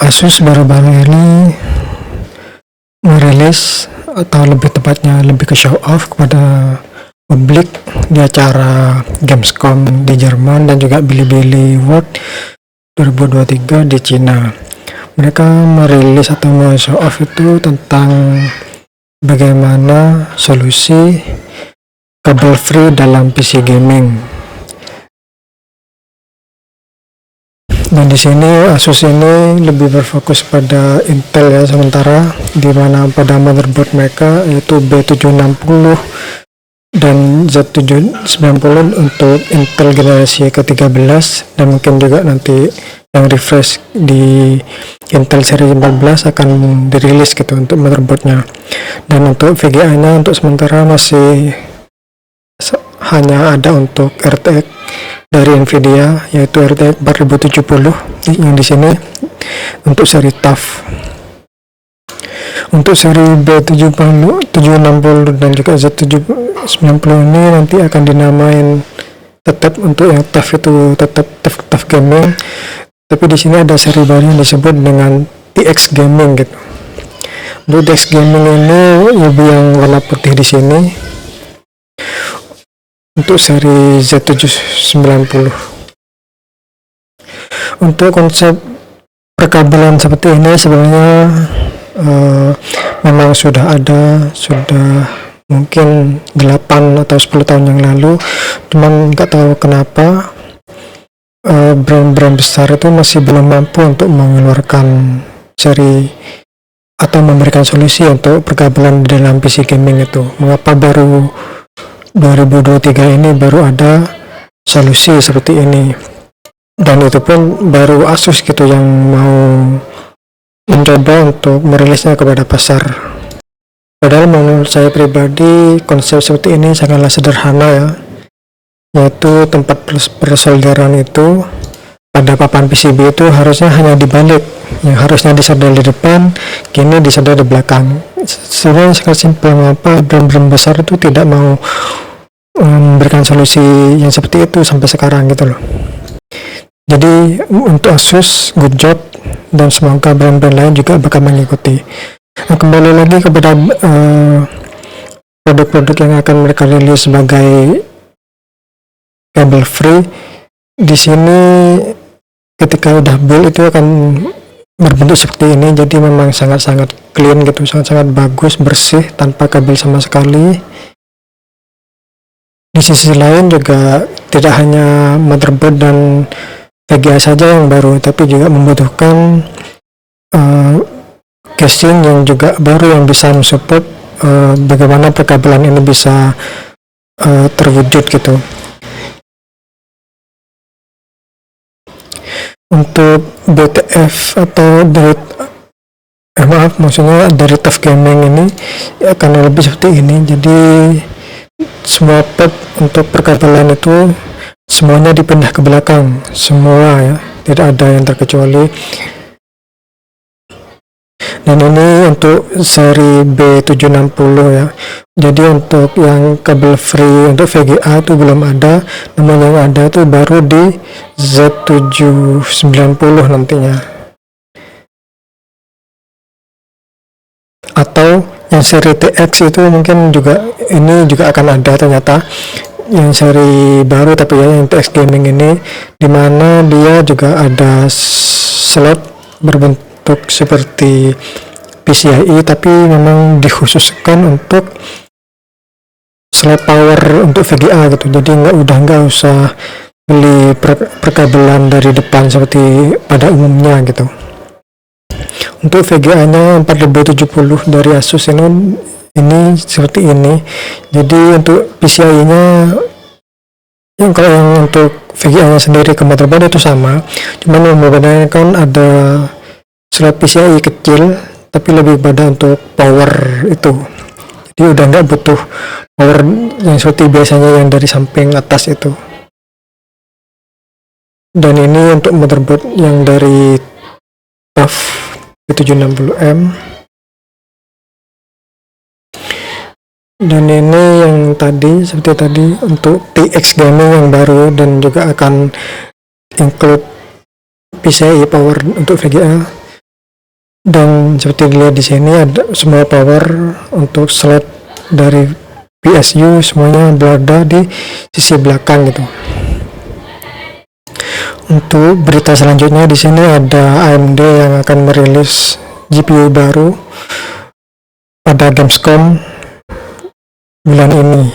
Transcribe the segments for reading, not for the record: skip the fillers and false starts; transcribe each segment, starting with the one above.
Asus baru-baru ini merilis, atau lebih tepatnya lebih ke show off kepada publik di acara Gamescom di Jerman dan juga Bilibili World 2023 di Cina. Mereka merilis atau show off itu tentang bagaimana solusi kabel free dalam PC gaming. Dan di sini Asus ini lebih berfokus pada Intel ya sementara, di mana pada motherboard mereka yaitu B760 dan Z790 untuk Intel generasi ke-13, dan mungkin juga nanti yang refresh di Intel seri 14 akan dirilis gitu untuk motherboardnya. Dan untuk VGA nya untuk sementara masih hanya ada untuk RTX dari Nvidia, yaitu RTX 4070 yang di sini untuk seri TUF. Untuk seri B760 dan juga Z790 ini nanti akan dinamain tetap untuk yang TUF itu tetap TUF gaming, tapi di sini ada seri baru yang disebut dengan TX gaming gitu. Untuk TX gaming ini lebih yang warna putih di sini untuk seri Z790. Untuk konsep perkabelan seperti ini sebenarnya memang sudah mungkin 8 atau 10 tahun yang lalu, cuman nggak tahu kenapa brand-brand besar itu masih belum mampu untuk mengeluarkan seri atau memberikan solusi untuk perkabelan di dalam PC gaming itu. Mengapa baru 2023 ini baru ada solusi seperti ini, dan itu pun baru Asus gitu yang mau mencoba untuk merilisnya kepada pasar. Padahal menurut saya pribadi konsep seperti ini sangatlah sederhana ya, yaitu tempat persolderan itu pada papan PCB itu harusnya hanya dibalik, yang harusnya disolder di depan kini disolder di belakang. Sebenarnya sangat simpel. Mengapa brand-brand besar itu tidak mau memberikan solusi yang seperti itu sampai sekarang gitu loh. Jadi untuk Asus, good job, dan semoga brand-brand lain juga bakal mengikuti. Nah, kembali lagi kepada produk-produk yang akan mereka rilis sebagai kabel free. Di sini ketika udah build itu akan berbentuk seperti ini, jadi memang sangat-sangat clean gitu, sangat-sangat bagus, bersih, tanpa kabel sama sekali. Di sisi lain juga tidak hanya motherboard dan VGA saja yang baru, tapi juga membutuhkan casing yang juga baru yang bisa mensupport bagaimana perkabelan ini bisa terwujud gitu. Untuk BTF atau dari dari TUF gaming ini akan lebih seperti ini. Jadi semua port untuk perkabelan itu semuanya dipindah ke belakang semua ya, tidak ada yang terkecuali. Dan ini untuk seri B760 ya. Jadi untuk yang kabel free untuk VGA itu belum ada, namun yang ada itu baru di Z790 nantinya. Atau yang seri TX itu mungkin juga ini juga akan ada ternyata, yang seri baru tapi ya yang TX gaming ini, dimana dia juga ada slot berbentuk seperti PCIe, tapi memang dikhususkan untuk slot power untuk VGA gitu. Jadi nggak usah beli perkabelan dari depan seperti pada umumnya gitu. Untuk VGA nya 4070 dari Asus ini seperti ini. Jadi untuk PCIe nya kalau yang untuk VGA nya sendiri ke motherboard itu sama, cuman yang membedakan ada slot PCIe kecil tapi lebih pada untuk power itu. Jadi udah nggak butuh power yang seperti biasanya yang dari samping atas itu. Dan ini untuk motherboard yang dari TUF B760M. Dan ini yang tadi seperti tadi untuk TX gaming yang baru, dan juga akan include PCIe power untuk VGA. Dan seperti dilihat di sini ada semua power untuk slot dari PSU semuanya berada di sisi belakang gitu. Untuk berita selanjutnya di sini ada AMD yang akan merilis GPU baru pada Gamescom bulan ini.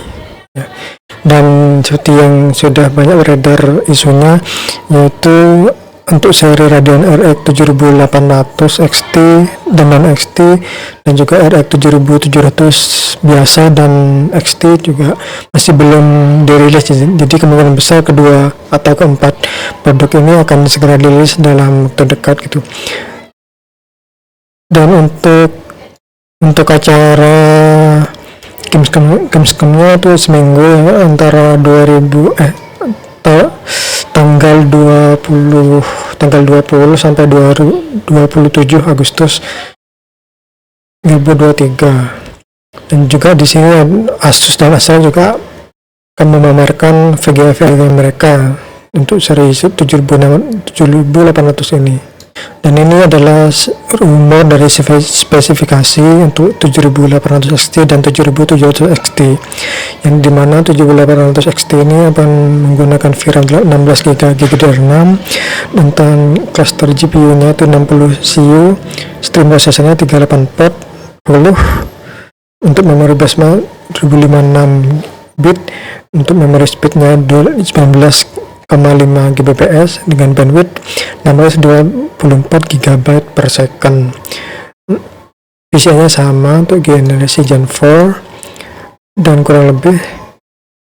Dan seperti yang sudah banyak beredar isunya, yaitu untuk seri Radeon RX 7800 XT dan non XT, dan juga RX 7700 biasa dan XT juga masih belum dirilis. Jadi kemungkinan besar kedua atau keempat produk ini akan segera dirilis dalam waktu dekat gitu. Dan untuk acara Gamescom-nya itu seminggu ya, antara tanggal 20 sampai 27 Agustus 2023. Dan juga di sini Asus dan Acer juga akan memamerkan VGA mereka untuk seri 7800 ini. Dan ini adalah rumor dari spesifikasi untuk 7800 XT dan 7700 XT, yang dimana 7800 XT ini akan menggunakan VRAM 16GB GDDR6 dan cluster GPU nya itu 60 CU, stream prosesornya 3840, untuk memori base 1056 bit, untuk memori speednya 19,5 Gbps dengan bandwidth 624 GB per second. PCI-nya sama untuk generasi Gen 4 dan kurang lebih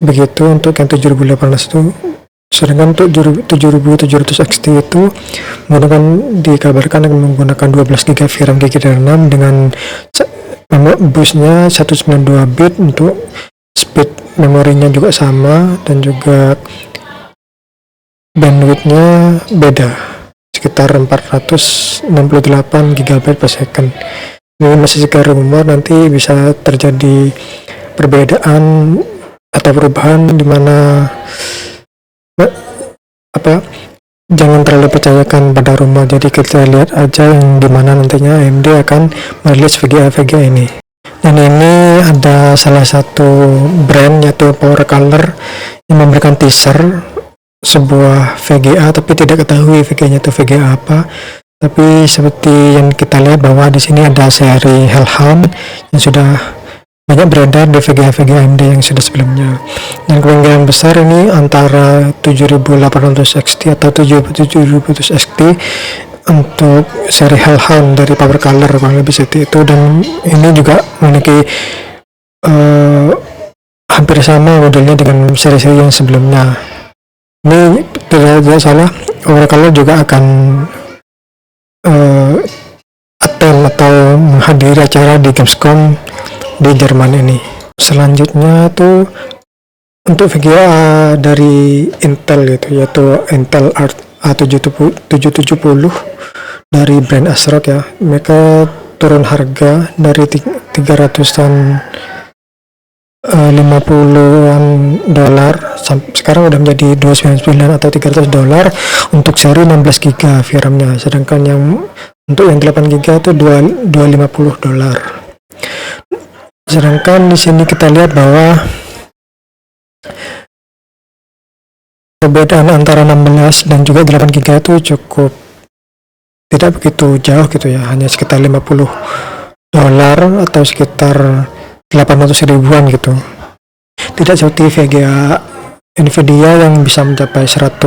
begitu untuk yang 7800 itu. Sedangkan untuk 7700 XT itu dikabarkan akan menggunakan 12 GB VRAM GDDR6 dengan busnya 192 bit, untuk speed memorinya juga sama, dan juga bandwidthnya beda sekitar 468 GB per second. Ini masih sekedar rumor, nanti bisa terjadi perbedaan atau perubahan dimana jangan terlalu percayakan pada rumor. Jadi kita lihat aja yang dimana nantinya AMD akan merilis VGA ini. Dan ini ada salah satu brand yaitu Power Color yang memberikan teaser sebuah VGA, tapi tidak ketahui VGA-nya itu VGA apa. Tapi seperti yang kita lihat bahwa di sini ada seri Hellhound yang sudah banyak beredar di VGA AMD yang sudah sebelumnya. Dan kemungkinan besar ini antara 7800 XT atau 7700 XT untuk seri Hellhound dari Power Color, kurang lebih seperti itu. Dan ini juga memiliki hampir sama modelnya dengan seri-seri yang sebelumnya. Ini tidak salah, Power Color juga akan attend atau menghadiri acara di Gamescom di Jerman ini. Selanjutnya tuh untuk VGA dari Intel gitu, yaitu Intel A770 dari brand ASRock ya. Mereka turun harga dari 350-an dolar sekarang udah menjadi $299 atau $300 untuk seri 16 GB VRAM-nya, sedangkan yang untuk yang 8 GB itu $250. Sedangkan di sini kita lihat bahwa perbedaan antara 16 dan juga 8 GB itu cukup tidak begitu jauh gitu ya, hanya sekitar $50 atau sekitar 800 ribuan gitu. Tidak seperti VGA Nvidia yang bisa mencapai $100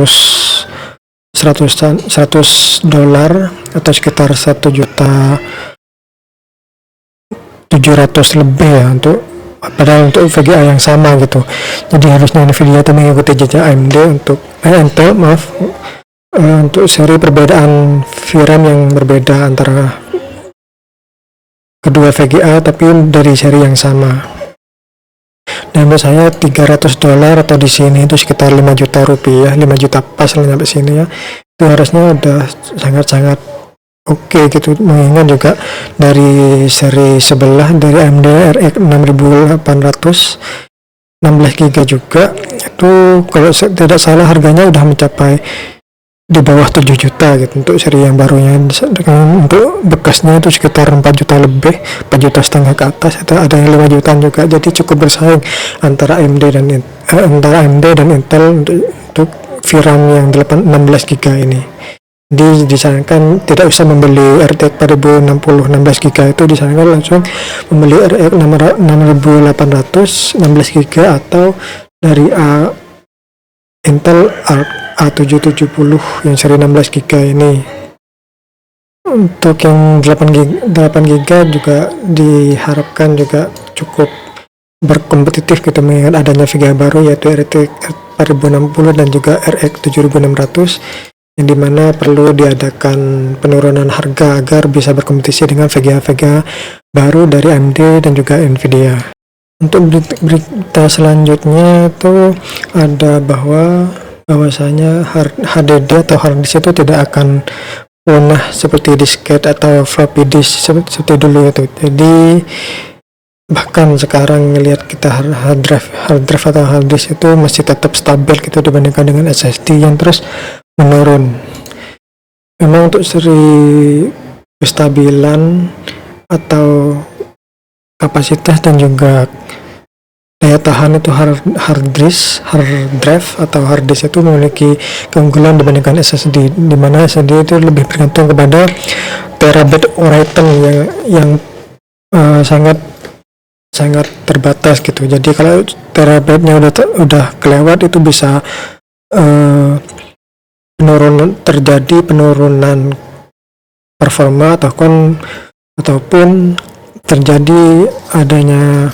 atau sekitar 1.700.000 ya, padahal untuk VGA yang sama gitu. Jadi harusnya Nvidia itu mengikuti jejak AMD untuk untuk seri perbedaan VRAM yang berbeda antara kedua VGA tapi dari seri yang sama. Dan menurut saya $300 atau di sini itu sekitar 5 juta rupiah, 5 juta pas lah sampai sini ya. Itu harusnya udah sangat-sangat oke gitu, mengingat juga dari seri sebelah dari AMD RX 6800 16 GB juga itu kalau tidak salah harganya udah mencapai di bawah 7 juta gitu untuk seri yang barunya. Untuk bekasnya itu sekitar 4 juta lebih, 4 juta setengah ke atas, atau ada yang 5 jutaan juga. Jadi cukup bersaing antara AMD dan Intel untuk VRAM yang 16 GB ini. Disarankan tidak usah membeli RTX 4060 16 GB, itu disarankan langsung membeli RTX 6800 16 GB atau dari Intel A770 yang seri 16 GB ini. Untuk yang 8 GB juga diharapkan juga cukup berkompetitif gitu, mengingat adanya VGA baru yaitu RTX 4060 dan juga RX 7600, yang dimana perlu diadakan penurunan harga agar bisa berkompetisi dengan VGA baru dari AMD dan juga Nvidia. Untuk berita selanjutnya itu ada bahwasanya HDD atau hard disk itu tidak akan punah seperti disket atau floppy disk seperti dulu itu. Jadi bahkan sekarang ngelihat kita hard drive atau hard disk itu masih tetap stabil gitu dibandingkan dengan SSD yang terus menurun. Memang untuk seri kestabilan atau kapasitas dan juga daya tahan itu hard drive atau hard disk itu memiliki keunggulan dibandingkan SSD, di mana SSD itu lebih bergantung kepada terabyte written yang sangat terbatas gitu. Jadi kalau terabyte-nya udah kelewat, itu bisa terjadi penurunan performa ataupun terjadi adanya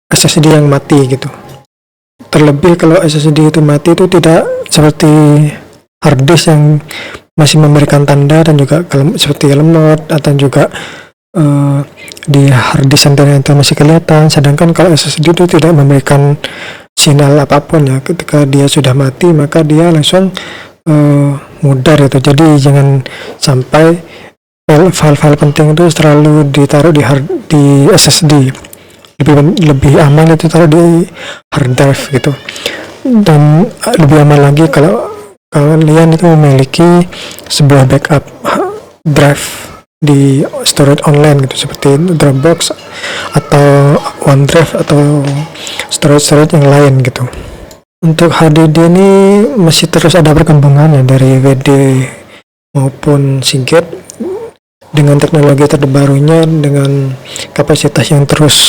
SSD yang mati gitu. Terlebih kalau SSD itu mati, itu tidak seperti hard disk yang masih memberikan tanda dan juga seperti lemot atau juga di hard disk yang masih kelihatan. Sedangkan kalau SSD itu tidak memberikan sinyal apapun ya, ketika dia sudah mati maka dia langsung mudar gitu. Jadi jangan sampai file-file penting itu terlalu ditaruh di SSD. Lebih aman itu taruh di hard drive gitu. Dan lebih aman lagi kalau kalian itu memiliki sebuah backup drive di storage online gitu, seperti Dropbox atau OneDrive atau storage yang lain gitu. Untuk HDD ini masih terus ada perkembangan ya, dari WD maupun Seagate dengan teknologi terbarunya, dengan kapasitas yang terus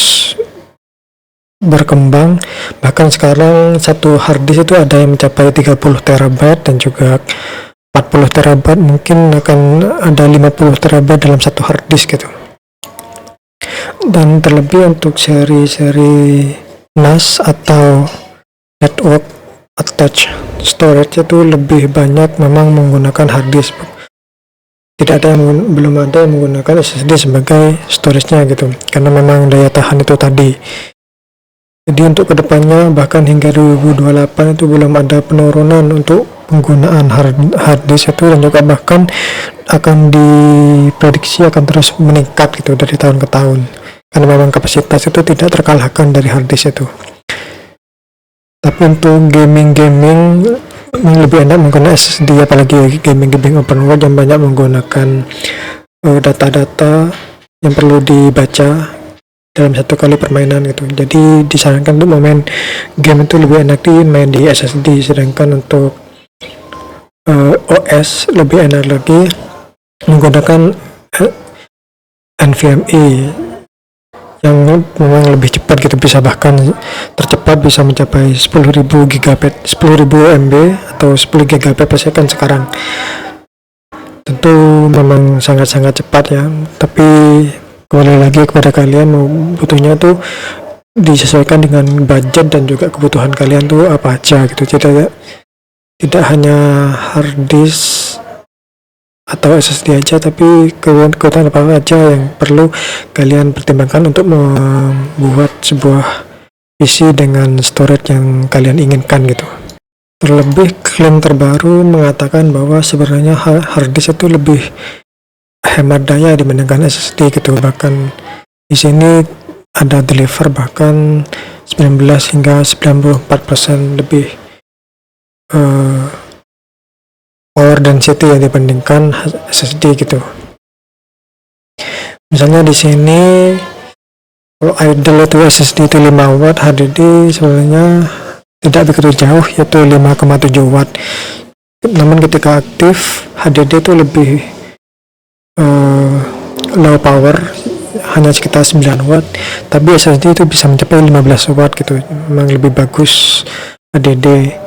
berkembang. Bahkan sekarang satu hard disk itu ada yang mencapai 30 terabyte dan juga 40 terabyte, mungkin akan ada 50 terabyte dalam satu hard disk gitu. Dan terlebih untuk seri-seri NAS atau network attached storage itu lebih banyak memang menggunakan hard disk. Belum ada yang menggunakan SSD sebagai storage-nya gitu, karena memang daya tahan itu tadi. Jadi untuk kedepannya bahkan hingga 2028 itu belum ada penurunan untuk penggunaan hard disk itu, dan juga bahkan akan diprediksi akan terus meningkat gitu dari tahun ke tahun, karena memang kapasitas itu tidak terkalahkan dari hard disk itu. Tapi untuk gaming lebih enak menggunakan SSD, apalagi gaming open world yang banyak menggunakan data-data yang perlu dibaca dalam satu kali permainan gitu. Jadi disarankan untuk main game itu lebih enak main di SSD. Sedangkan untuk OS lebih enak lagi menggunakan NVMe yang memang lebih cepat gitu, bisa bahkan tercepat bisa mencapai 10.000 MB atau 10 GB per second sekarang. Tentu memang sangat-sangat cepat ya, tapi kembali lagi kepada kalian mau butuhnya tuh disesuaikan dengan budget dan juga kebutuhan kalian tuh apa aja gitu. Tidak hanya hard disk atau SSD aja, tapi kebutuhan apa aja yang perlu kalian pertimbangkan untuk membuat sebuah PC dengan storage yang kalian inginkan gitu. Terlebih klaim terbaru mengatakan bahwa sebenarnya hard disk itu lebih hemat daya dibandingkan SSD gitu. Bahkan di sini ada deliver bahkan 19 hingga 94% lebih power density yang dibandingkan SSD gitu. Misalnya di sini kalau idle itu SSD itu 5 watt, HDD sebenarnya tidak begitu jauh, yaitu 5,7 watt. Namun ketika aktif HDD itu lebih low power, hanya sekitar 9 watt, tapi SSD itu bisa mencapai 15 watt gitu. Memang lebih bagus HDD.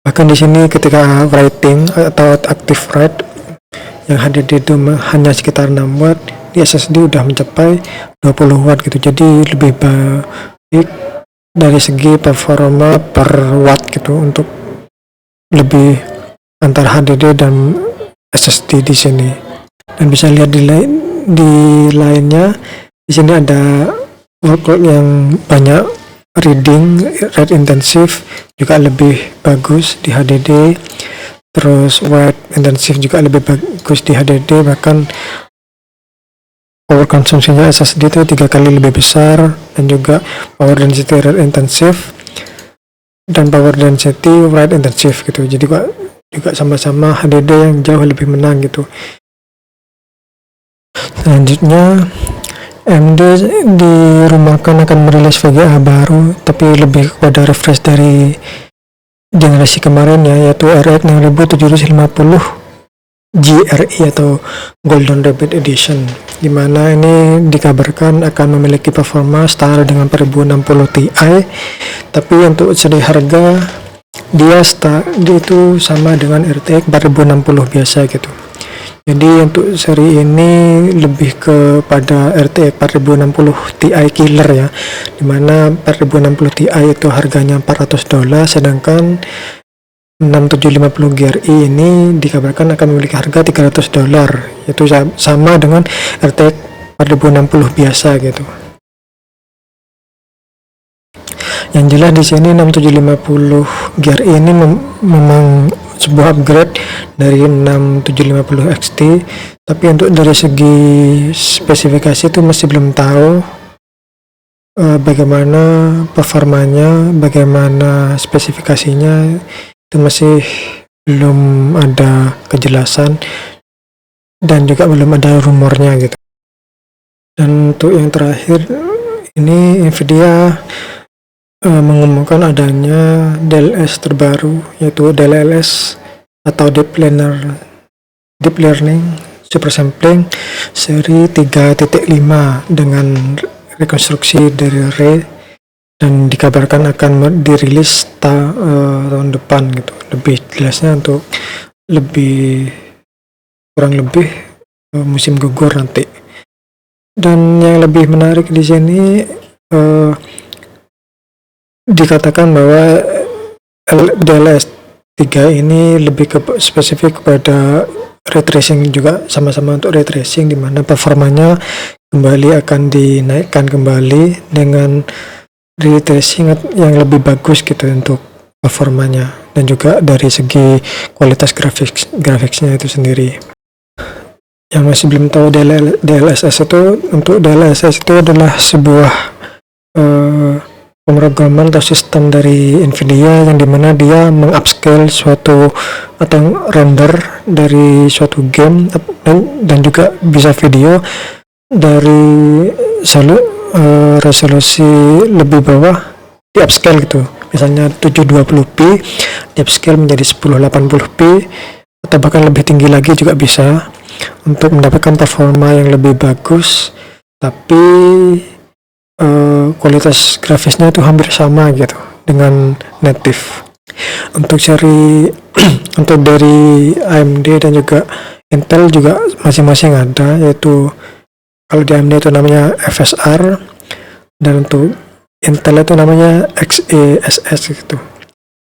Bahkan di sini ketika writing atau active write yang HDD itu hanya sekitar 6 watt, di SSD udah mencapai 20 watt gitu. Jadi lebih baik dari segi performa per watt gitu, untuk lebih antara HDD dan SSD di sini. Dan bisa lihat di lainnya, di sini ada workload yang banyak reading, rate intensif juga lebih bagus di HDD, terus write intensif juga lebih bagus di HDD. Bahkan power konsumsinya SSD itu 3 kali lebih besar, dan juga power density rate intensif dan power density write intensif gitu. Jadi juga sama-sama HDD yang jauh lebih menang gitu. Selanjutnya, AMD dirumorkan akan merilis VGA baru, tapi lebih kepada refresh dari generasi kemarin ya, yaitu RX 6750 GRE atau Golden Rabbit Edition, dimana ini dikabarkan akan memiliki performa setara dengan 4060 Ti, tapi untuk segi harga dia itu sama dengan RTX 4060 biasa gitu. Jadi untuk seri ini lebih kepada RTX 4060 Ti killer ya, dimana 4060 Ti itu harganya $400, sedangkan 6750 GRE ini dikabarkan akan memiliki harga $300, yaitu sama dengan RTX 4060 biasa gitu. Yang jelas di sini 6750 GRE ini memang sebuah upgrade dari 6750 XT, tapi untuk dari segi spesifikasi itu masih belum tahu bagaimana performanya, bagaimana spesifikasinya, itu masih belum ada kejelasan dan juga belum ada rumornya gitu. Dan untuk yang terakhir ini Nvidia mengumumkan adanya DLS terbaru, yaitu DLSS atau Deep Learning Super Sampling seri 3.5 dengan rekonstruksi dari array, dan dikabarkan akan dirilis tahun depan gitu. Lebih jelasnya untuk kurang lebih musim gugur nanti. Dan yang lebih menarik di sini dikatakan bahwa DLSS 3 ini lebih spesifik kepada ray tracing, juga sama-sama untuk ray tracing, dimana performanya kembali akan dinaikkan kembali dengan ray tracing yang lebih bagus gitu untuk performanya, dan juga dari segi kualitas grafiknya itu sendiri. Yang masih belum tahu DLSS itu, untuk DLSS itu adalah sebuah pemrograman atau sistem dari Nvidia yang dimana dia mengupscale suatu atau render dari suatu game dan juga bisa video dari resolusi lebih bawah di upscale gitu, misalnya 720p di upscale menjadi 1080p atau bahkan lebih tinggi lagi juga bisa, untuk mendapatkan performa yang lebih bagus, tapi kualitas grafisnya itu hampir sama gitu dengan native. Untuk seri untuk dari AMD dan juga Intel juga masing-masing ada, yaitu kalau di AMD itu namanya FSR, dan untuk Intel itu namanya XeSS gitu.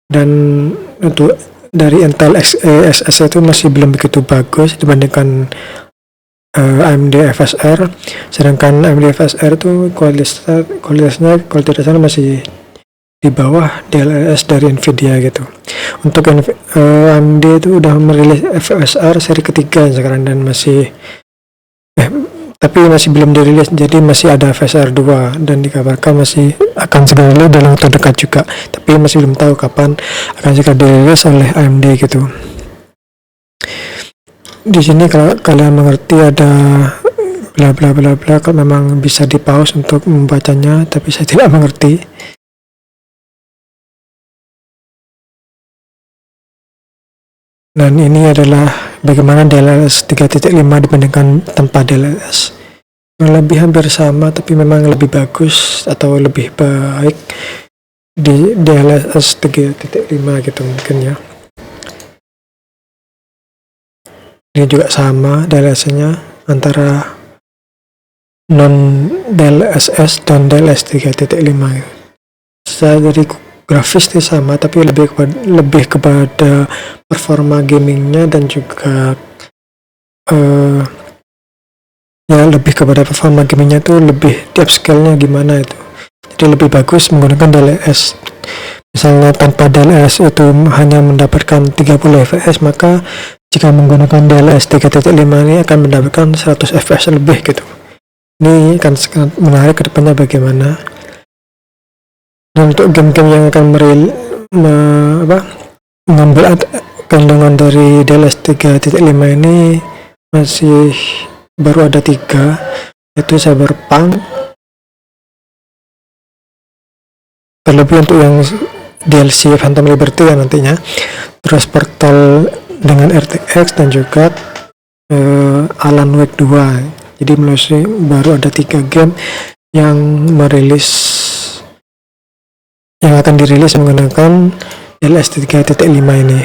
Dan untuk dari Intel XeSS itu masih belum begitu bagus dibandingkan AMD FSR, sedangkan AMD FSR itu kualitasnya masih di bawah DLSS dari Nvidia gitu. Untuk AMD itu udah merilis FSR seri ketiga sekarang, dan tapi masih belum dirilis, jadi masih ada FSR 2 dan dikabarkan masih akan segera dirilis dalam waktu dekat juga, tapi masih belum tahu kapan akan segera dirilis oleh AMD gitu. Di sini kalau kalian mengerti ada bla bla bla bla, kalau memang bisa di pause untuk membacanya, tapi saya tidak mengerti. Dan ini adalah bagaimana DLSS 3.5 dibandingkan tanpa DLSS. Lebih hampir sama, tapi memang lebih bagus atau lebih baik di DLSS 3.5 gitu mungkin ya. Ini juga sama DLSS-nya antara non DLSS dan DLSS 3.5 gitu. Secara dari grafis itu sama, tapi lebih kepada performa gamingnya dan juga ya lebih kepada performa gamingnya tuh lebih di upscale-nya gimana itu. Jadi lebih bagus menggunakan DLSS. Misalnya tanpa DLSS itu hanya mendapatkan 30 fps, maka jika menggunakan DLSS 3.5 ini akan mendapatkan 100 fps lebih gitu. Ini akan sangat menarik kedepannya bagaimana. Dan untuk game-game yang akan mengambil kandungan dari DLSS 3.5 ini masih baru ada 3, yaitu Cyberpunk, terlebih untuk yang DLC Phantom Liberty ya nantinya, terus Portal dengan RTX dan juga Alan Wake 2. Jadi baru ada 3 game yang akan dirilis menggunakan DLSS 3.5 ini.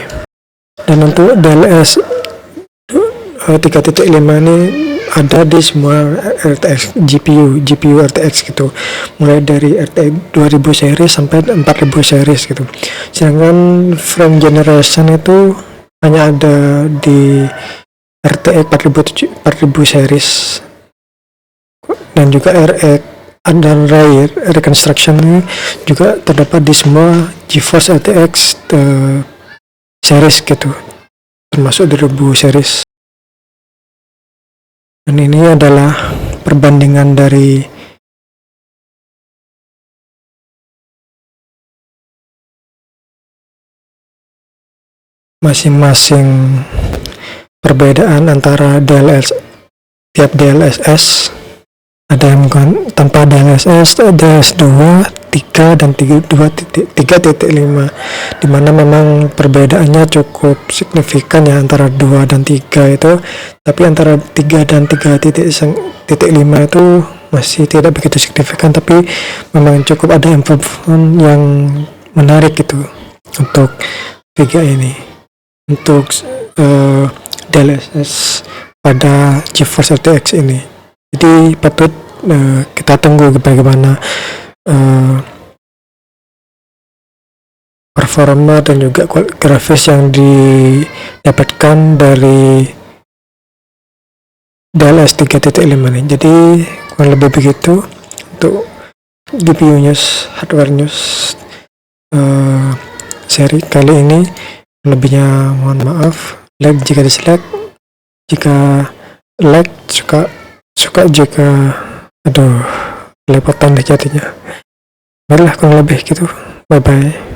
Dan untuk DLSS 3.5 ini ada di semua RTX GPU RTX gitu, mulai dari RTX 2000 series sampai 4000 series gitu. Sedangkan frame generation itu hanya ada di RTX 4000 series, dan juga RX dan Ray Reconstruction ini juga terdapat di semua GeForce RTX series gitu, termasuk 2000 series. Dan ini adalah perbandingan dari masing-masing perbedaan antara tiap DLSS. Ada yang tanpa DLSS, DLSS 2, 3, dan 3.5, dimana memang perbedaannya cukup signifikan ya antara 2 dan 3 itu, tapi antara 3 dan 3.5 itu masih tidak begitu signifikan, tapi memang cukup ada improvement yang menarik gitu untuk 3 ini, untuk DLSS pada GeForce RTX ini. Jadi patut kita tunggu bagaimana performa dan juga grafis yang didapatkan dari DLSS 3.5 ini. Jadi kurang lebih begitu untuk GPU News, Hardware News seri kali ini. Lebihnya mohon maaf. Like jika dislike, jika like suka jika aduh lepotan deh jadinya. Marilah kurang lebih gitu. Bye bye.